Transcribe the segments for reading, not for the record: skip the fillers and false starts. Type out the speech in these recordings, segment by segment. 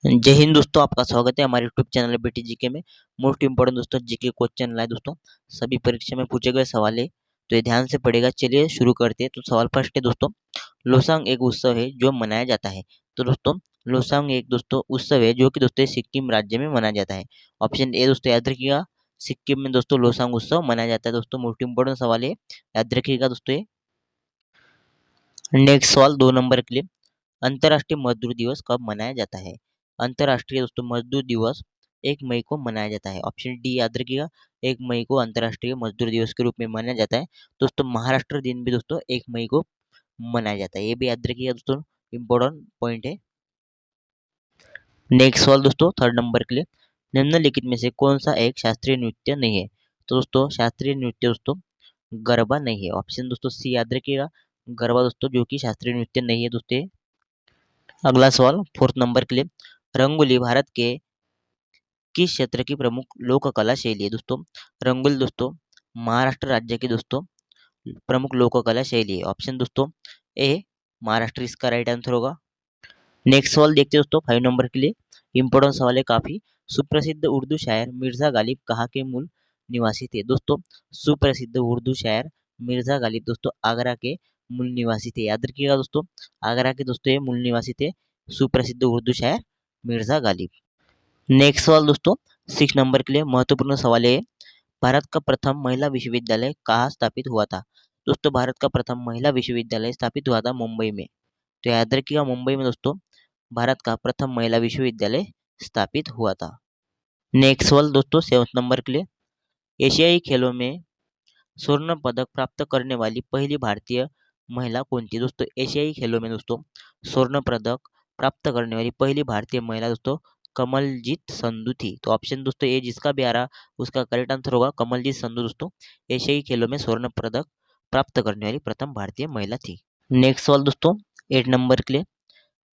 जय हिंद दोस्तों, आपका स्वागत है हमारे यूट्यूब चैनल बेटी जीके में। मोस्ट इंपोर्टेंट दोस्तों जीके क्वेश्चन लाए दोस्तों, सभी परीक्षा में पूछे गए सवाल है, तो ये ध्यान से पढ़ेगा। चलिए शुरू करते हैं। तो सवाल फर्स्ट है दोस्तों, लोसांग एक उत्सव है जो मनाया जाता है। तो दोस्तों लोसांग एक दोस्तों उत्सव है जो कि दोस्तों सिक्किम राज्य में मनाया जाता है। ऑप्शन ए दोस्तों याद रखिएगा, सिक्किम में दोस्तों लोसांग उत्सव मनाया जाता है। दोस्तों मोस्ट इंपोर्टेंट सवाल है, याद रखिएगा दोस्तों ये। नेक्स्ट सवाल 2 नंबर के लिए, अंतर्राष्ट्रीय मजदूर दिवस कब मनाया जाता है? अंतर्राष्ट्रीय दोस्तों मजदूर दिवस 1 मई को मनाया जाता है। ऑप्शन डी याद रखिएगा, 1 मई को अंतर्राष्ट्रीय मजदूर दिवस के रूप में मनाया जाता है। दोस्तों महाराष्ट्र दिन भी दोस्तों 1 मई को मनाया जाता है, ये भी याद रखिएगा दोस्तों, इम्पोर्टेंट पॉइंट है। नेक्स्ट सवाल दोस्तों 3rd नंबर के लिए, निम्नलिखित में से कौन सा एक शास्त्रीय नृत्य नहीं है? तो दोस्तों शास्त्रीय नृत्य दोस्तों गरबा नहीं है। ऑप्शन दोस्तों सी याद रखिएगा, गरबा दोस्तों जो कि शास्त्रीय नृत्य नहीं है दोस्तों। अगला सवाल 4th नंबर के लिए, रंगोली भारत के किस क्षेत्र की प्रमुख लोक कला शैली है? दोस्तों रंगोली दोस्तों महाराष्ट्र राज्य की दोस्तों प्रमुख लोक कला शैली है। ऑप्शन दोस्तों ए महाराष्ट्र इसका राइट आंसर होगा। नेक्स्ट सवाल देखते हैं दोस्तों 5 नंबर के लिए, इंपॉर्टेंट सवाल है काफी। सुप्रसिद्ध उर्दू शायर मिर्जा गालिब कहाँ के मूल निवासी थे? दोस्तों सुप्रसिद्ध उर्दू शायर मिर्जा गालिब दोस्तों आगरा के मूल निवासी थे, याद रखिएगा दोस्तों, आगरा के दोस्तों ये मूल निवासी थे सुप्रसिद्ध उर्दू शायर मिर्जा गालिब। नेक्स्ट सवाल दोस्तों 6 नंबर के लिए महत्वपूर्ण सवाल है, भारत का प्रथम महिला विश्वविद्यालय कहाँ स्थापित हुआ था? दोस्तों भारत का प्रथम महिला विश्वविद्यालय स्थापित हुआ था मुंबई में, तो याद रखिएगा मुंबई में दोस्तों भारत का प्रथम महिला विश्वविद्यालय स्थापित हुआ था। नेक्स्ट सवाल दोस्तों 7 नंबर के लिए, एशियाई खेलों में स्वर्ण पदक प्राप्त करने वाली पहली भारतीय महिला कौन थी? दोस्तों एशियाई खेलों में दोस्तों स्वर्ण पदक प्राप्त करने वाली पहली भारतीय महिला दोस्तों कमलजीत संधू थी। तो ऑप्शन दोस्तों ए जिसका भी आ रहा उसका करेक्ट आंसर होगा कमलजीत संधू दोस्तों एशियाई खेलों में स्वर्ण पदक प्राप्त करने वाली प्रथम भारतीय महिला थी। नेक्स्ट सवाल दोस्तों 8 नंबर के लिए,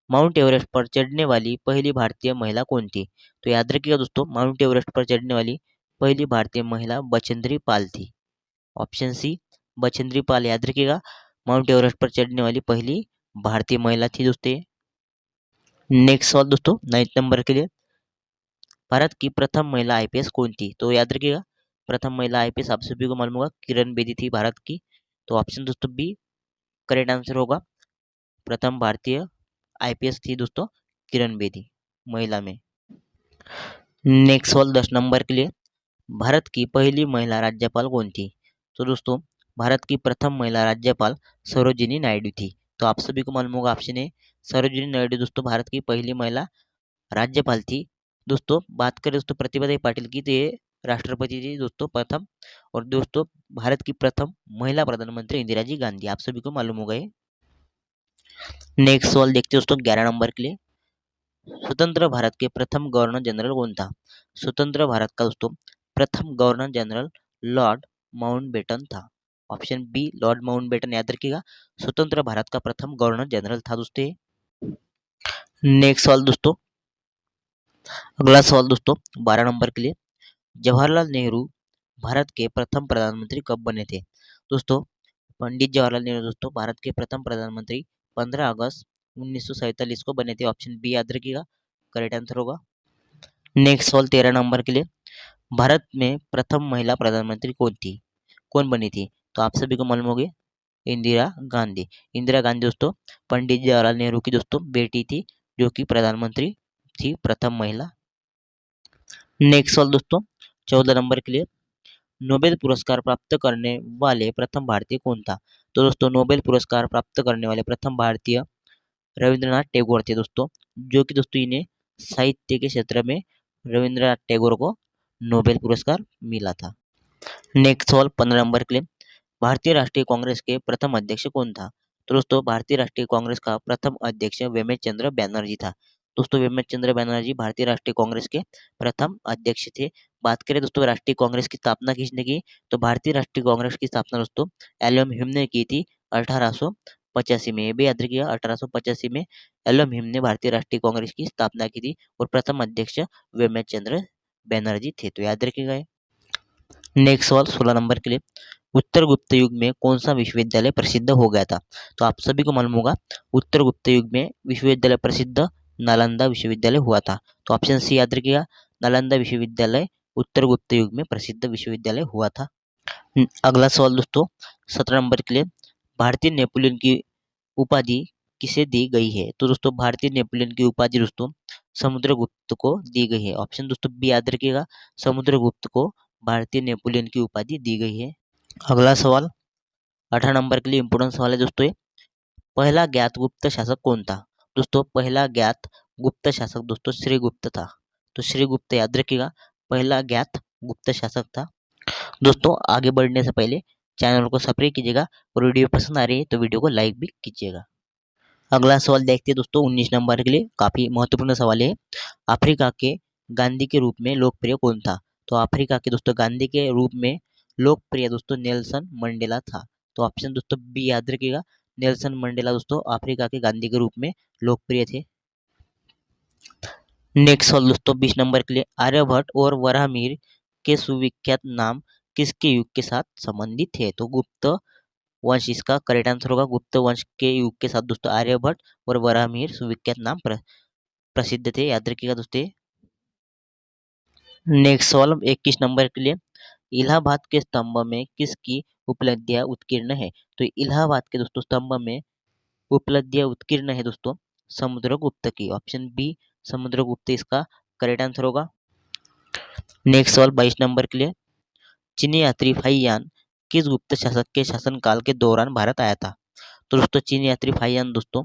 माउंट एवरेस्ट पर चढ़ने वाली पहली भारतीय महिला कौन थी? तो याद रखिएगा दोस्तों माउंट एवरेस्ट पर चढ़ने वाली पहली भारतीय महिला बचेंद्री पाल थी। ऑप्शन सी बचेंद्री पाल याद रखिएगा, माउंट एवरेस्ट पर चढ़ने वाली पहली भारतीय महिला थी दोस्तों। नेक्स्ट सवाल दोस्तों 9 नंबर के लिए, भारत की प्रथम महिला आईपीएस कौन थी? तो याद रखिएगा प्रथम महिला आईपीएस आप सभी को मालूम होगा किरण बेदी थी भारत की। तो ऑप्शन दोस्तों बी करेक्ट आंसर होगा, प्रथम भारतीय आईपीएस थी दोस्तों किरण बेदी महिला में। नेक्स्ट सवाल 10 नंबर के लिए, भारत की पहली महिला राज्यपाल कौन थी? तो दोस्तों भारत की प्रथम महिला राज्यपाल सरोजिनी नायडू थी। तो आप सभी को मालूम होगा ऑप्शन ए सरोजिनी नायडू दोस्तों भारत की पहली महिला राज्यपाल थी। दोस्तों बात करें दोस्तों प्रतिभा देवी पाटिल की, तो ये राष्ट्रपति थी दोस्तों प्रथम। और दोस्तों भारत की प्रथम महिला प्रधानमंत्री इंदिरा जी गांधी, आप सभी को मालूम होगा ये। नेक्स्ट सवाल देखते हैं दोस्तों 11 नंबर के लिए, स्वतंत्र भारत के प्रथम गवर्नर जनरल कौन था? स्वतंत्र भारत का दोस्तों प्रथम गवर्नर जनरल लॉर्ड माउंटबेटन था। ऑप्शन बी लॉर्ड माउंटबेटन याद रखिएगा, स्वतंत्र भारत का प्रथम गवर्नर जनरल था दोस्तों। नेक्स्ट सवाल दोस्तों, अगला सवाल दोस्तों 12 नंबर के लिए, जवाहरलाल नेहरू भारत के प्रथम प्रधानमंत्री कब बने थे? दोस्तों पंडित जवाहरलाल नेहरू दोस्तों भारत के प्रथम प्रधानमंत्री 15 अगस्त 1947 को बने थे। ऑप्शन बी याद रखिएगा, करेक्ट आंसर होगा। नेक्स्ट सवाल 13 नंबर के लिए, भारत में प्रथम महिला प्रधानमंत्री कौन बनी थी? तो आप सभी को मालूम होगी इंदिरा गांधी। इंदिरा गांधी दोस्तों पंडित जवाहरलाल नेहरू की दोस्तों बेटी थी जो कि प्रधानमंत्री थी, प्रथम महिला। नेक्स्ट सवाल दोस्तों 14 नंबर के लिए, नोबेल पुरस्कार प्राप्त करने वाले प्रथम भारतीय कौन था? तो दोस्तों नोबेल पुरस्कार प्राप्त करने वाले प्रथम भारतीय रविंद्रनाथ टैगोर थे दोस्तों, जो कि दोस्तों इन्हें साहित्य के क्षेत्र में रविंद्रनाथ टैगोर को नोबेल पुरस्कार मिला था। नेक्स्ट सवाल 15 नंबर के लिए, भारतीय राष्ट्रीय कांग्रेस के प्रथम अध्यक्ष कौन था? तो दोस्तों भारतीय राष्ट्रीय कांग्रेस का प्रथम अध्यक्ष वेमेश चंद्र बैनर्जी था। दोस्तों वेमेश चंद्र बैनर्जी भारतीय राष्ट्रीय कांग्रेस के प्रथम अध्यक्ष थे। बात करें दोस्तों राष्ट्रीय कांग्रेस की स्थापना किसने की, तो भारतीय राष्ट्रीय कांग्रेस की स्थापना दोस्तों एलएम ह्यूम ने की थी 1885 में। ये भी याद रखिएगा 1885 में एलएम ह्यूम ने भारतीय राष्ट्रीय कांग्रेस की स्थापना की थी और प्रथम अध्यक्ष वेमेश चंद्र बैनर्जी थे, तो याद रखिएगा। नेक्स्ट सवाल 16 नंबर के लिए, उत्तर गुप्त युग में कौन सा विश्वविद्यालय प्रसिद्ध हो गया था? तो आप सभी को मालूम होगा उत्तर गुप्त युग में विश्वविद्यालय प्रसिद्ध नालंदा विश्वविद्यालय हुआ था। तो ऑप्शन सी याद रखिएगा, नालंदा विश्वविद्यालय उत्तर गुप्त युग में प्रसिद्ध विश्वविद्यालय हुआ था। अगला सवाल दोस्तों 17 नंबर के लिए, भारतीय नेपोलियन की उपाधि किसे दी गई है? तो दोस्तों भारतीय नेपोलियन की उपाधि दोस्तों समुद्रगुप्त को दी गई है। ऑप्शन दोस्तों बी याद रखिएगा, समुद्रगुप्त को भारतीय नेपोलियन की उपाधि दी गई है। अगला सवाल 18 नंबर के लिए इंपोर्टेंट सवाल है दोस्तों ये, पहला ज्ञात गुप्त शासक कौन था? दोस्तों पहला ज्ञात गुप्त शासक दोस्तों श्रीगुप्त था। तो श्रीगुप्त याद रखिएगा, पहला ज्ञात गुप्त शासक था। दोस्तों आगे बढ़ने से पहले चैनल को सब्सक्राइब कीजिएगा और वीडियो पसंद आ रही है तो वीडियो को लाइक भी कीजिएगा। अगला सवाल देखते हैं दोस्तों 19 नंबर के लिए, काफी महत्वपूर्ण सवाल है, अफ्रीका के गांधी के रूप में लोकप्रिय कौन था? तो अफ्रीका के दोस्तों गांधी के रूप में लोकप्रिय दोस्तों नेल्सन मंडेला था। तो ऑप्शन दोस्तों बी याद रखिएगा, नेल्सन मंडेला दोस्तों अफ्रीका के गांधी के रूप में लोकप्रिय थे। नेक्स्ट सवाल दोस्तों 20 नंबर के लिए, आर्यभट्ट और वराहमिहिर के सुविख्यात नाम किसके युग के साथ संबंधित है? तो गुप्त वंश इसका करेक्ट आंसर होगा। गुप्त वंश के युग के साथ दोस्तों आर्यभट्ट और वराहमिहिर सुविख्यात नाम प्रसिद्ध थे, याद रखिएगा दोस्तों। नेक्स्ट सवाल 21 नंबर के लिए, इलाहाबाद के स्तंभ में किसकी उपलब्धियां उत्कीर्ण है? तो इलाहाबाद के दोस्तों स्तंभ में उपलब्धियां उत्कीर्ण है दोस्तों समुद्रगुप्त की। ऑप्शन बी समुद्रगुप्त इसका करेक्ट आंसर होगा। नेक्स्ट सवाल 22 नंबर के लिए, चीनी यात्री फाहियान किस गुप्त शासक के शासनकाल के दौरान भारत आया था? तो दोस्तों चीनी यात्री फाहियान दोस्तों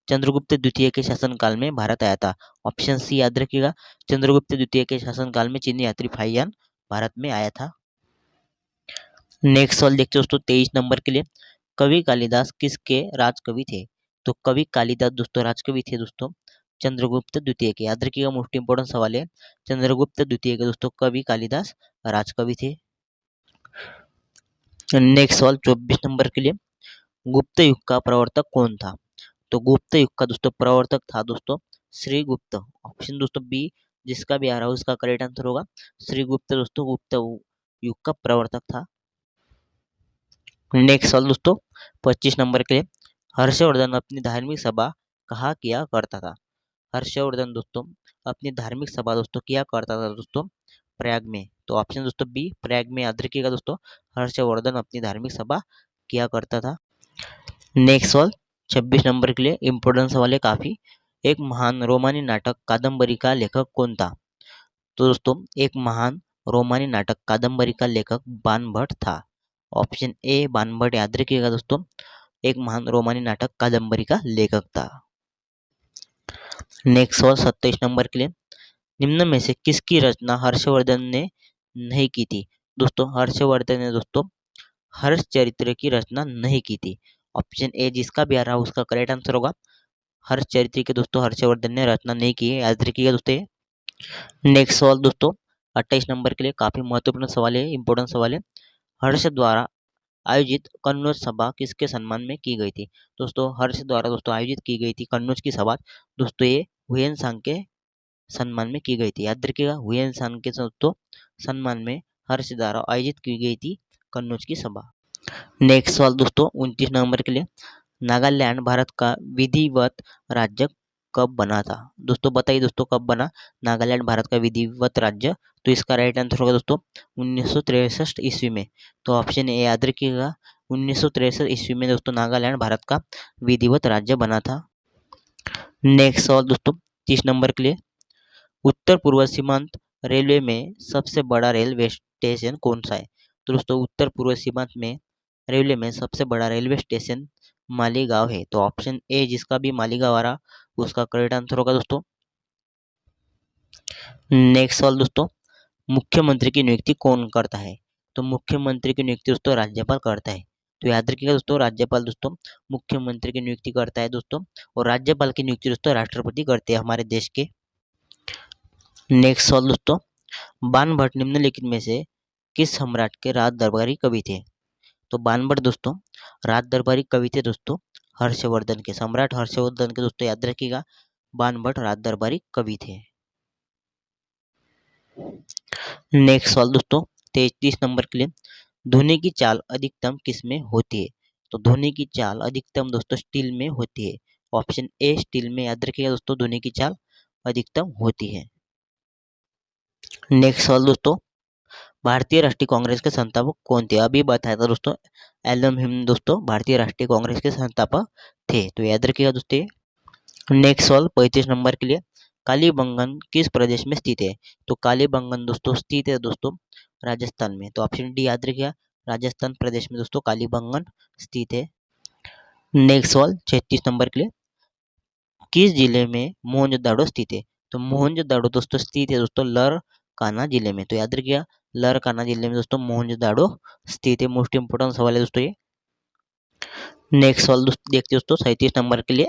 चंद्रगुप्त द्वितीय के शासनकाल में भारत आया था। ऑप्शन सी याद रखिएगा, चंद्रगुप्त द्वितीय के शासनकाल में चीनी यात्री फाहियान भारत में आया था। नेक्स्ट सवाल देखते हैं दोस्तों 23 नंबर के लिए, कवि कालिदास किसके राजकवि थे? तो कवि कालिदास दोस्तों राजकवि थे दोस्तों चंद्रगुप्त द्वितीय के, याद रखिएगा मोस्ट इंपोर्टेंट सवाल है, चंद्रगुप्त द्वितीय के दोस्तों कवि कालिदास राजकवि थे। नेक्स्ट सवाल 24 नंबर के लिए, गुप्त युग का प्रवर्तक कौन था? तो गुप्त युग का दोस्तों प्रवर्तक था दोस्तों श्रीगुप्त। ऑप्शन दोस्तों बी जिसका भी आ रहा हो उसका करेक्ट आंसर होगा, श्रीगुप्त दोस्तों गुप्त युग का प्रवर्तक था। नेक्स्ट सवाल दोस्तों 25 नंबर के लिए, हर्षवर्धन अपनी धार्मिक सभा कहाँ किया करता था? हर्षवर्धन दोस्तों अपनी धार्मिक सभा दोस्तों किया करता था दोस्तों प्रयाग में। तो ऑप्शन दोस्तों बी प्रयाग में, याद रखिएगा दोस्तों हर्षवर्धन अपनी धार्मिक सभा किया करता था। नेक्स्ट सवाल 26 नंबर के लिए इंपोर्टेंट सवाल है काफी, एक महान रोमानी नाटक कादम्बरी का लेखक कौन था? तो दोस्तों एक महान रोमानी नाटक कादम्बरी का लेखक बाणभट्ट था। ऑप्शन ए बाणभट्ट, याद रखिएगा दोस्तों एक महान रोमानी नाटक कादम्बरी का लेखक था। नेक्स्ट सवाल 27 नंबर के लिए, निम्न में से किसकी रचना हर्षवर्धन ने नहीं की थी? दोस्तों हर्षवर्धन ने दोस्तों हर्ष चरित्र की रचना नहीं की थी। ऑप्शन ए जिसका भी आ रहा है उसका करेक्ट आंसर होगा, हर्ष चरित्र की दोस्तों हर्षवर्धन ने रचना नहीं की है, याद रखिएगा दोस्तों। नेक्स्ट सवाल दोस्तों 28 नंबर के लिए काफी महत्वपूर्ण सवाल है, इंपोर्टेंट सवाल है, हर्ष द्वारा आयोजित कन्नौज सभा किसके सम्मान में की गई थी? दोस्तों हर्ष द्वारा दोस्तों आयोजित की गई थी कन्नौज की सभा दोस्तों ये हुयन सांग के सम्मान में की गई थी, याद रखिएगा हुयन सांग के दोस्तों सम्मान में हर्ष द्वारा आयोजित की गई थी कन्नौज की सभा। नेक्स्ट सवाल दोस्तों 29 नंबर के लिए, नागालैंड भारत का विधिवत राज्य कब बना था? दोस्तों बताइए दोस्तों कब बना नागालैंड भारत का विधिवत राज्य? तो इसका राइट आंसर होगा दोस्तों 1963 ईस्वी में। तो ऑप्शन ए याद रखिएगा 1963 ईस्वी में दोस्तों नागालैंड भारत का विधिवत राज्य बना था। नेक्स्ट सवाल दोस्तों 30 नंबर के लिए, उत्तर पूर्व सीमांत रेलवे में सबसे बड़ा रेलवे स्टेशन कौन सा है? तो दोस्तों उत्तर पूर्व सीमांत में रेलवे में सबसे बड़ा रेलवे स्टेशन मालीगांव है। तो ऑप्शन ए जिसका भी मालीगांव आ रहा उसका करेक्ट आंसर होगा दोस्तों। नेक्स्ट सवाल दोस्तों, मुख्यमंत्री की नियुक्ति कौन करता है? तो मुख्यमंत्री की नियुक्ति दोस्तों राज्यपाल करता है। तो याद रखिएगा दोस्तों राज्यपाल दोस्तों मुख्यमंत्री की नियुक्ति करता है दोस्तों, और राज्यपाल की नियुक्ति दोस्तों राष्ट्रपति करते हैं हमारे देश के। नेक्स्ट सवाल दोस्तों, बाणभट्ट निम्नलिखित में से किस सम्राट के राज दरबारी कवि थे? तो बाणभट्ट दोस्तों राज दरबारी कवि थे दोस्तों हर्षवर्धन के, सम्राट हर्षवर्धन के दोस्तों याद रखिएगा बाणभट्ट राज दरबारी कवि थे। नेक्स्ट सवाल दोस्तों 33 नंबर के लिए, ध्वनि की चाल अधिकतम किस में होती है? तो ध्वनि की चाल अधिकतम दोस्तों स्टील में होती है। ऑप्शन ए स्टील में। याद रखिएगा दोस्तों, ध्वनि की चाल अधिकतम होती है। नेक्स्ट सवाल दोस्तों, भारतीय राष्ट्रीय कांग्रेस के संस्थापक कौन थे? अभी बताया था दोस्तों, एलएम हिम दोस्तों भारतीय राष्ट्रीय कांग्रेस के संस्थापक थे, तो याद रखिएगा दोस्तों। नेक्स्ट सवाल 35 नंबर के लिए, कालीबंगन किस प्रदेश में स्थित है? तो कालीबंगन दोस्तों स्थित है दोस्तों राजस्थान में, तो ऑप्शन डी याद रखिएगा, राजस्थान प्रदेश में दोस्तों कालीबंगन स्थित है। नेक्स्ट सवाल 36 नंबर के लिए, किस जिले में मोहनजोदड़ो स्थित है? तो मोहनजोदड़ो दोस्तों स्थित है दोस्तों लरकाना जिले में, तो याद रखिएगा लरकाना जिले में दोस्तों मोहनजोदड़ो स्थित है। मोस्ट इंपोर्टेंट सवाल है दोस्तों ये। नेक्स्ट सवाल देखते दोस्तों 37 नंबर के लिए,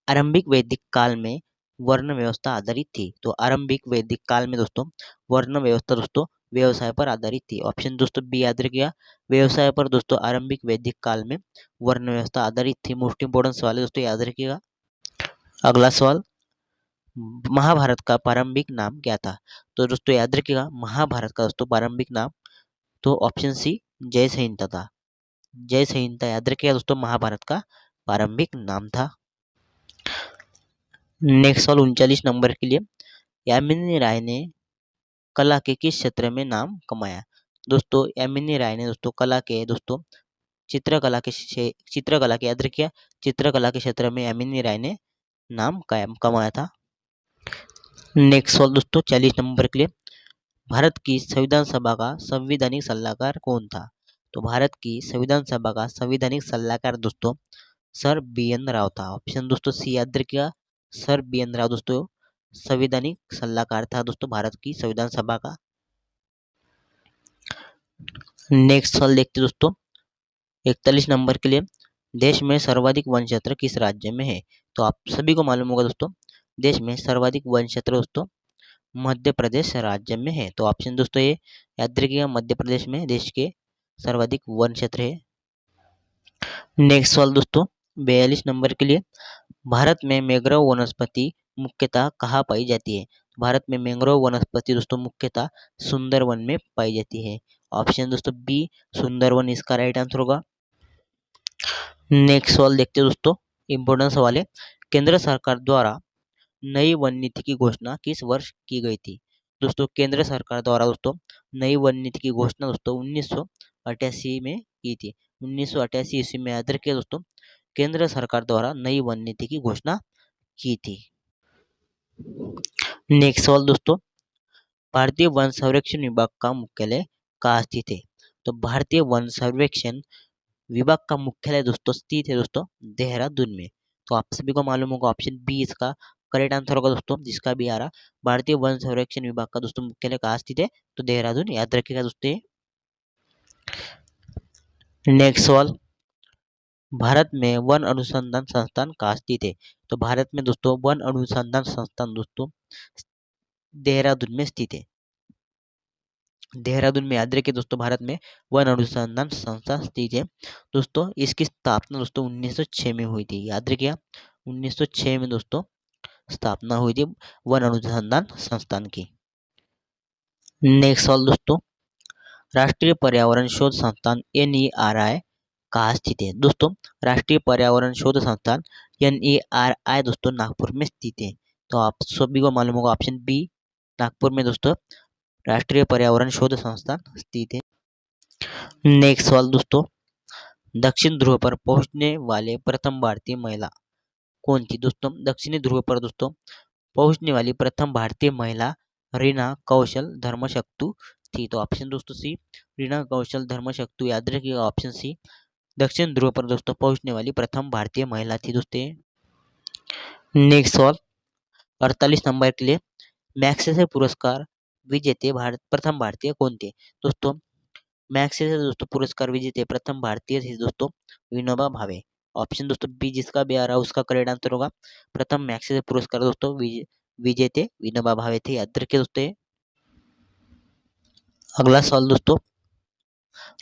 आरंभिक वैदिक काल में वर्ण व्यवस्था आधारित थी? तो आरंभिक वैदिक काल में दोस्तों वर्ण व्यवस्था दोस्तों व्यवसाय पर आधारित थी। ऑप्शन दोस्तों बी याद रखिएगा, व्यवसाय पर दोस्तों आरंभिक वैदिक काल में वर्ण व्यवस्था आधारित थी। मोस्ट इंपोर्टेंट सवाल है दोस्तों, याद रखिएगा। अगला सवाल, महाभारत का प्रारंभिक नाम क्या था? तो दोस्तों याद रखिएगा, महाभारत का दोस्तों प्रारंभिक नाम तो ऑप्शन सी जय संहिता था। जय संहिता याद रखिएगा दोस्तों महाभारत का प्रारंभिक नाम था। नेक्स्ट सवाल 39 नंबर के लिए, यामिनी राय ने कला के किस क्षेत्र में नाम कमाया? दोस्तों यामिनी राय ने दोस्तों कला के दोस्तों चित्रकला के याद रखिए, चित्रकला के क्षेत्र में यामिनी राय ने नाम कायम कमाया था। नेक्स्ट सवाल दोस्तों 40 नंबर के लिए, भारत की संविधान सभा का संवैधानिक सलाहकार कौन था? तो भारत की संविधान सभा का संवैधानिक सलाहकार दोस्तों सर बी एन राव था। ऑप्शन दोस्तों सी याद रखिएगा, सर बी एन राव दोस्तों संवैधानिक सलाहकार था दोस्तों भारत की संविधान सभा का। नेक्स्ट सवाल देखते दोस्तों 41 नंबर के लिए, देश में सर्वाधिक वन क्षेत्र किस राज्य में है? तो आप सभी को मालूम होगा दोस्तों, देश में सर्वाधिक वन क्षेत्र दोस्तों मध्य प्रदेश राज्य में है, तो ऑप्शन दोस्तों ये याद रखिएगा, मध्य प्रदेश में देश के सर्वाधिक वन क्षेत्र है। नेक्स्ट सवाल दोस्तों 42 नंबर के लिए, भारत में मैंग्रोव वनस्पति मुख्यतः कहाँ पाई जाती है? भारत में मैंग्रोव वनस्पति दोस्तों मुख्यतः सुंदरवन में पाई जाती है। ऑप्शन दोस्तों बी सुंदरवन इसका राइट आंसर होगा। नेक्स्ट सवाल देखते हैं दोस्तों, इंपॉर्टेंट सवाल है, केंद्र सरकार द्वारा नई वन नीति की घोषणा किस वर्ष की गई थी? दोस्तों केंद्र सरकार द्वारा दोस्तों नई वन नीति की घोषणा दोस्तों 1988 में की थी। 1988 ईस्वी में याद रखिए दोस्तों, केंद्र सरकार द्वारा नई वन नीति की घोषणा की थी। नेक्स्ट सवाल दोस्तों, भारतीय वन सर्वेक्षण विभाग का मुख्यालय कहाँ स्थित है? तो भारतीय वन सर्वेक्षण विभाग का मुख्यालय दोस्तों स्थित है दोस्तों देहरादून में, तो आप सभी को मालूम होगा ऑप्शन बी इसका करेक्ट आंसर होगा दोस्तों, जिसका भी आ रहा। भारतीय वन संरक्षण विभाग का दोस्तों मुख्यालय कहाँ स्थित है? तो देहरादून, याद रखिएगा दोस्तों। नेक्स्ट सवाल, भारत में वन अनुसंधान संस्थान कहाँ स्थित है? तो भारत में दोस्तों वन अनुसंधान संस्थान दोस्तों देहरादून में स्थित है। देहरादून में याद रखिए दोस्तों, भारत में वन अनुसंधान संस्थान स्थित है दोस्तों। इसकी स्थापना दोस्तों 1906 में हुई थी, याद रखिए 1906 में दोस्तों स्थापना हुई थी वन अनुसंधान संस्थान की। नेक्स्ट सवाल दोस्तों, राष्ट्रीय पर्यावरण शोध संस्थान NERI कहाँ स्थित है? दोस्तों राष्ट्रीय पर्यावरण शोध संस्थान NERI दोस्तों नागपुर में स्थित है, तो आप सभी को मालूम होगा ऑप्शन बी नागपुर में दोस्तों राष्ट्रीय पर्यावरण शोध संस्थान स्थित है। नेक्स्ट सवाल दोस्तों, दक्षिण ध्रुव पर पहुंचने वाले प्रथम भारतीय महिला कौन थी? दोस्तों दक्षिणी ध्रुव पर दोस्तों पहुंचने वाली प्रथम भारतीय महिला रीना कौशल धर्मशक्तु थी, तो ऑप्शन दोस्तों सी रीना कौशल धर्मशक्तु, याद रखिएगा ऑप्शन सी दक्षिण ध्रुव पर दोस्तों पहुंचने वाली प्रथम भारतीय महिला थी दोस्तों। नेक्स्ट सवाल 48 नंबर के लिए, मैग्सेसे पुरस्कार विजेते प्रथम भारतीय कौन थे? दोस्तों मैग्सेसे दोस्तों पुरस्कार विजेते प्रथम भारतीय थे दोस्तों विनोबा भावे। ऑप्शन दोस्तों बी जिसका भी आ रहा है उसका करेक्ट आंसर होगा, प्रथम मैग्सेसे पुरस्कार दोस्तों विजेते विनोबा भावे थे, याद रखिए दोस्तों। अगला सवाल दोस्तों,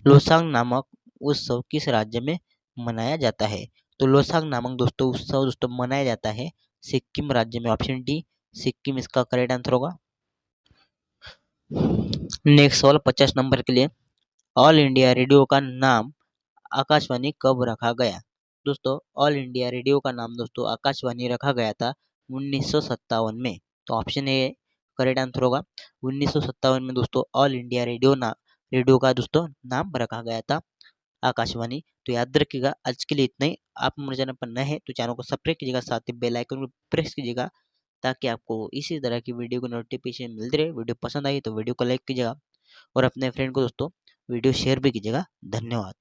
लोसांग नामक उत्सव किस राज्य में मनाया जाता है? तो लोसांग नामक दोस्तों उत्सव दोस्तों मनाया जाता है सिक्किम राज्य में। ऑप्शन डी सिक्किम इसका करेक्ट आंसर होगा। नेक्स्ट सवाल 50 नंबर के लिए, ऑल इंडिया रेडियो का नाम आकाशवाणी कब रखा गया? दोस्तों ऑल इंडिया रेडियो का नाम दोस्तों आकाशवाणी रखा गया था 1957 में। तो ऑप्शन ए करेक्ट आंसर होगा। 1957 में दोस्तों ऑल इंडिया रेडियो का दोस्तों नाम रखा गया था आकाशवाणी। तो याद रखिएगा, आज के लिए इतना ही। आप हमारे चैनल पर नए हैं तो चैनल को सब्सक्राइब कीजिएगा, साथ ही बेल आइकन को प्रेस कीजिएगा ताकि आपको इसी तरह की वीडियो को नोटिफिकेशन मिलती रहे। वीडियो पसंद आई तो वीडियो को लाइक कीजिएगा और अपने फ्रेंड को दोस्तों वीडियो शेयर भी कीजिएगा। धन्यवाद।